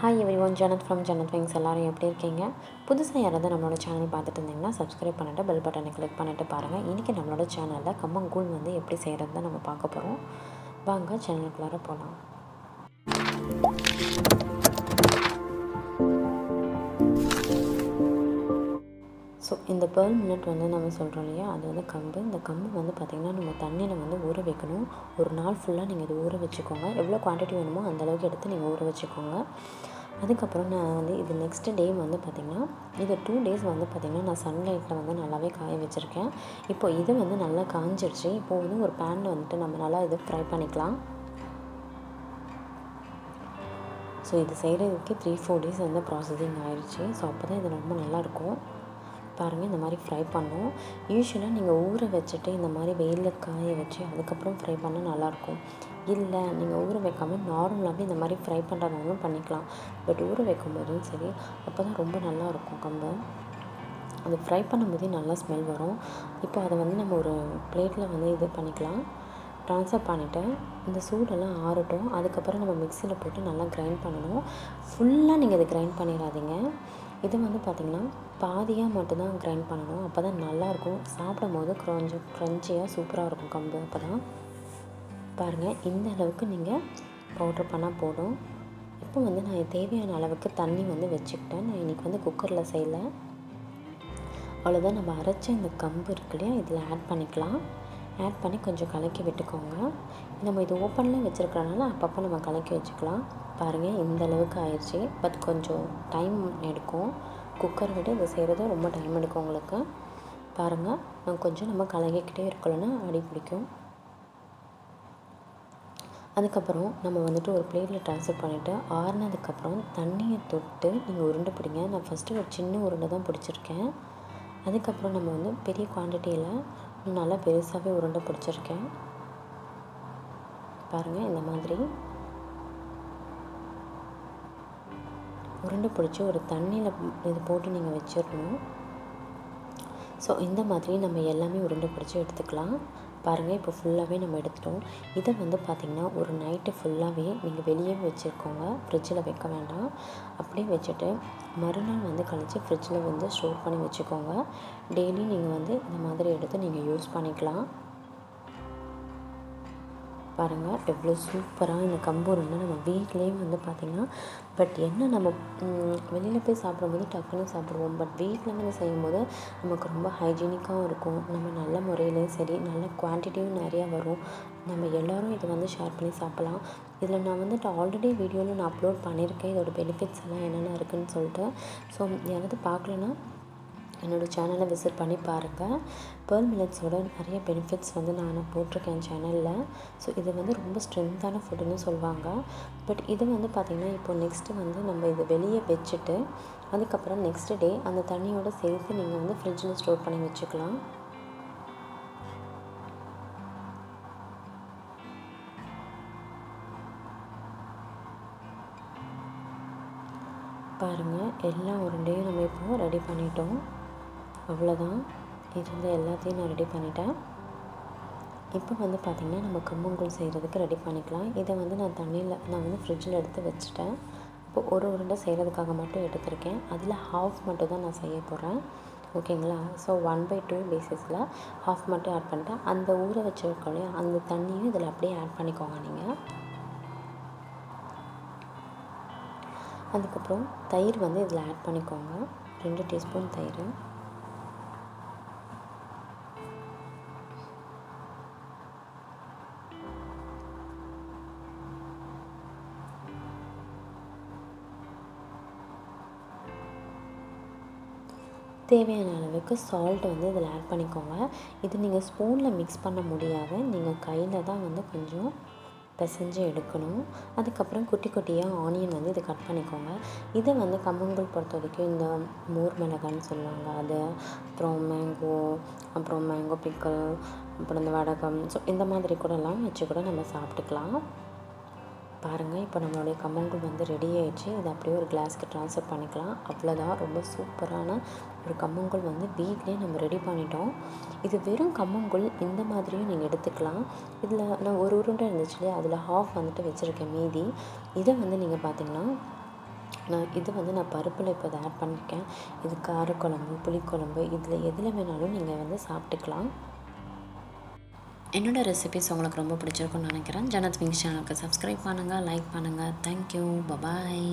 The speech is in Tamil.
Hi everyone, Jannat from Jannat Wings. எல்லாரும் எப்படி இருக்கீங்க? புதுசாக யாராவது நம்மளோட சேனல் பார்த்துட்டு இருந்தீங்கன்னா சப்ஸ்கிரைப் பண்ணிட்டு பெல் பட்டனை கிளிக் பண்ணிட்டு பாருங்கள். இன்றைக்கி நம்மளோட சேனலில் கம்மங்கூழ் வந்து எப்படி செய்கிறது தான் நம்ம பார்க்க போகிறோம். வாங்க சேனலுக்குள்ளார போகலாம். ஸோ இந்த பேர்ல் மில்லட் வந்து நம்ம சொல்கிறோம் இல்லையா, அது வந்து கம்பு. இந்த கம்பு வந்து பார்த்திங்கன்னா நம்ம தண்ணியில் வந்து ஊற வைக்கணும். ஒரு நாள் ஃபுல்லாக நீங்கள் இது ஊற வச்சுக்கோங்க. எவ்வளோ குவான்டிட்டி வேணுமோ அந்தளவுக்கு எடுத்து நீங்கள் ஊற வச்சுக்கோங்க. அதுக்கப்புறம் நான் வந்து இது நெக்ஸ்ட் டே வந்து பார்த்திங்கன்னா இது 2 days வந்து பார்த்திங்கன்னா நான் சன்லைட்டில் வந்து நல்லாவே காய வச்சுருக்கேன். இப்போது இது வந்து நல்லா காஞ்சிருச்சு. இப்போது வந்து ஒரு பேனில் வந்துட்டு நம்ம நல்லா இது ஃப்ரை பண்ணிக்கலாம். ஸோ இது செய்கிறதுக்கு 3-4 days வந்து ப்ராசஸிங் ஆயிடுச்சு. ஸோ அப்போ தான் இது ரொம்ப நல்லாயிருக்கும். பாருங்கள், இந்த மாதிரி ஃப்ரை பண்ணணும். யூஸ்வலாக நீங்கள் ஊற வச்சுட்டு இந்த மாதிரி வெயிலில் காய வச்சு அதுக்கப்புறம் ஃப்ரை பண்ணால் நல்லாயிருக்கும். இல்லை நீங்கள் ஊற வைக்காமல் நார்மலாகவே இந்த மாதிரி ஃப்ரை பண்ணுறதாலும் பண்ணிக்கலாம். பட் ஊற வைக்கும்போதும் சரி, அப்போ தான் ரொம்ப நல்லாயிருக்கும் கம்பு. அது ஃப்ரை பண்ணும்போதே நல்லா ஸ்மெல் வரும். இப்போ அதை வந்து நம்ம ஒரு பிளேட்டில் வந்து இது பண்ணிக்கலாம். ட்ரான்ஸ்ஃபர் பண்ணிவிட்டு இந்த சூடெல்லாம் ஆறட்டும். அதுக்கப்புறம் நம்ம மிக்சியில் போட்டு நல்லா கிரைண்ட் பண்ணணும். ஃபுல்லாக நீங்கள் இதை கிரைண்ட் பண்ணிடாதீங்க. இது வந்து பார்த்திங்கன்னா பாதியாக மட்டும்தான் கிரைண்ட் பண்ணணும். அப்போ தான் நல்லாயிருக்கும். சாப்பிடும் போது கொஞ்சம் க்ரன்ச்சியாக சூப்பராக இருக்கும் கம்பு. அப்போ தான் பாருங்கள், இந்த அளவுக்கு நீங்கள் பவுட்ரு பண்ணால் போதும். இப்போ வந்து நான் தேவையான அளவுக்கு தண்ணி வந்து வச்சுக்கிட்டேன். நான் இன்றைக்கி வந்து குக்கரில் செய்யலை. அவ்வளோதான். நம்ம அரைச்ச இந்த கம்பு இருக்கு இல்லையா, இதில் ஆட் பண்ணிக்கலாம். ஆட் பண்ணி கொஞ்சம் கலக்கி விட்டுக்கோங்க. நம்ம இது ஓப்பனில் வச்சுருக்கறனால அப்பப்போ நம்ம கலக்கி வச்சுக்கலாம். பாருங்கள், இந்த அளவுக்கு ஆயிடுச்சு. பட் கொஞ்சம் டைம் எடுக்கும். குக்கர் விட இதை செய்கிறது ரொம்ப டைம் எடுக்கும் உங்களுக்கு. பாருங்கள், நம்ம கலக்கிக்கிட்டே இருக்கலன்னா அடி பிடிக்கும். அதுக்கப்புறம் நம்ம வந்துட்டு ஒரு பிளேட்டில் ட்ரான்ஸ்ஃபர் பண்ணிவிட்டு ஆறுனதுக்கப்புறம் தண்ணியை தொட்டு நீங்கள் உருண்டை பிடிங்க. நான் ஃபஸ்ட்டு ஒரு சின்ன உருண்டை தான் பிடிச்சிருக்கேன். அதுக்கப்புறம் நம்ம வந்து பெரிய குவான்டிட்டியில் நல்லா பெருசாகவே உருண்டை பிடிச்சிருக்கேன். பாருங்கள், இந்த மாதிரி உருண்டை பிடிச்சி ஒரு தண்ணியில் இது போட்டு நீங்கள் வச்சிடணும். ஸோ இந்த மாதிரி நம்ம எல்லாமே உருண்டை பிடிச்சி எடுத்துக்கலாம். பாருங்கள், இப்போ ஃபுல்லாகவே நம்ம எடுத்துட்டோம். இதை வந்து பார்த்திங்கன்னா ஒரு நைட்டு ஃபுல்லாகவே நீங்கள் வெளியே வச்சுருக்கோங்க. ஃப்ரிட்ஜில் வைக்க வேண்டாம். அப்படியே வச்சுட்டு மறுநாள் வந்து கழித்து ஃப்ரிட்ஜில் வந்து ஸ்டோர் பண்ணி வச்சுக்கோங்க. டெய்லி நீங்கள் வந்து இந்த மாதிரி எடுத்து நீங்கள் யூஸ் பண்ணிக்கலாம். பாருங்கள், எவ்வளோ சூப்பராக இந்த கம்பு உருண்டை நம்ம வீட்லேயே வந்து பார்த்திங்கன்னா, பட் என்ன நம்ம வெளியில் போய் சாப்பிடும்போது டக்குன்னு சாப்பிடுவோம். பட் வீட்டில் வந்து செய்யும்போது நமக்கு ரொம்ப ஹைஜீனிக்காகவும் இருக்கும். நம்ம நல்ல முறையிலையும் சரி, நல்ல குவான்டிட்டியும் நிறையா வரும். நம்ம எல்லோரும் இதை வந்து ஷேர் பண்ணி சாப்பிட்லாம். இதில் நான் வந்துட்டு ஆல்ரெடி வீடியோவில் நான் அப்லோட் பண்ணியிருக்கேன். இதோட பெனிஃபிட்ஸ் எல்லாம் என்னென்ன இருக்குதுன்னு சொல்லிட்டு. ஸோ யாராவது பார்க்கலன்னா என்னோடய சேனலை விசிட் பண்ணி பாருங்கள். பேர்ல் மில்லட்ஸோட நிறைய பெனிஃபிட்ஸ் வந்து நான் போட்டிருக்கேன் சேனலில். ஸோ இது வந்து ரொம்ப ஸ்ட்ரென்த்தான ஃபுட்டுன்னு சொல்லுவாங்க. பட் இது வந்து பார்த்திங்கன்னா இப்போ நெக்ஸ்ட்டு வந்து நம்ம இதை வெளியே வச்சுட்டு அதுக்கப்புறம் நெக்ஸ்ட் டே அந்த தண்ணியோடு சேர்த்து நீங்கள் வந்து ஃப்ரிட்ஜில் ஸ்டோர் பண்ணி வச்சுக்கலாம். பாருங்கள், எல்லா உருண்டையும் நம்ம இப்போ ரெடி பண்ணிட்டோம். அவ்வளோதான். இருந்த எல்லாத்தையும் நான் ரெடி பண்ணிட்டேன். இப்போ வந்து பார்த்திங்கன்னா நம்ம கம்மங்கூழ் செய்கிறதுக்கு ரெடி பண்ணிக்கலாம். இதை வந்து நான் வந்து ஃப்ரிட்ஜில் எடுத்து வச்சுட்டேன். இப்போ ஒரு உருண்டை செய்கிறதுக்காக மட்டும் எடுத்திருக்கேன். அதில் ஹாஃப் மட்டும் தான் நான் செய்ய போகிறேன். ஓகேங்களா? ஸோ 1/2 பேசிஸில் ஹாஃப் மட்டும் ஆட் பண்ணிட்டேன். அந்த ஊற வச்சுருக்கோம் அந்த தண்ணியும் இதில் அப்படியே ஆட் பண்ணிக்கோங்க நீங்கள். அதுக்கப்புறம் தயிர் வந்து இதில் ஆட் பண்ணிக்கோங்க. 2 டீஸ்பூன் தயிர். தேவையான அளவுக்கு சால்ட் வந்து இதில் ஆட் பண்ணிக்கோங்க. இது நீங்கள் ஸ்பூனில் மிக்ஸ் பண்ண முடியாது. நீங்கள் கையில் தான் வந்து கொஞ்சம் பிசைஞ்சு எடுக்கணும். அதுக்கப்புறம் குட்டி குட்டியாக ஆனியன் வந்து இதை கட் பண்ணிக்கோங்க. இதை வந்து கம்மங்கூழ் பொறுத்த வரைக்கும் இந்த மோர் மிளகான்னு சொல்லுவாங்க அது, அப்புறம் மேங்கோ பிக்கல், அப்புறம் இந்த வடகம், ஸோ இந்த மாதிரி கூடலாம் வச்சு கூட நம்ம சாப்பிட்டுக்கலாம். பாருங்கள், இப்போ நம்மளுடைய கம்மங்கூழ் வந்து ரெடி ஆகிடுச்சு. இதை அப்படியே ஒரு கிளாஸ்க்கு ட்ரான்ஸ்ஃபர் பண்ணிக்கலாம். அவ்வளோதான். ரொம்ப சூப்பரான ஒரு கம்மங்கூழ் வந்து வீட்லேயே நம்ம ரெடி பண்ணிட்டோம். இது வெறும் கம்மங்கூழ் இந்த மாதிரியும் நீங்கள் எடுத்துக்கலாம். இதில் நான் ஒரு உருண்டை இருந்துச்சு இல்லையா, அதில் ஹாஃப் வந்துட்டு வச்சுருக்கேன் மீதி. இதை வந்து நீங்கள் பார்த்திங்கன்னா இது வந்து நான் பருப்பில் இப்போ இதை ஆட் பண்ணியிருக்கேன். இது காரக்குழம்பு, புளிக்குழம்பு இதில் எதில் வேணாலும் நீங்கள் வந்து சாப்பிட்டுக்கலாம். என்னோடய ரெசிபிஸ் உங்களுக்கு ரொம்ப பிடிச்சிருக்குன்னு நினைக்கிறேன். ஜன்னத் விங்ஸ் சேனலுக்கு சப்ஸ்கிரைப் பண்ணுங்கள், லைக் பண்ணுங்கள். Thank you, bye bye.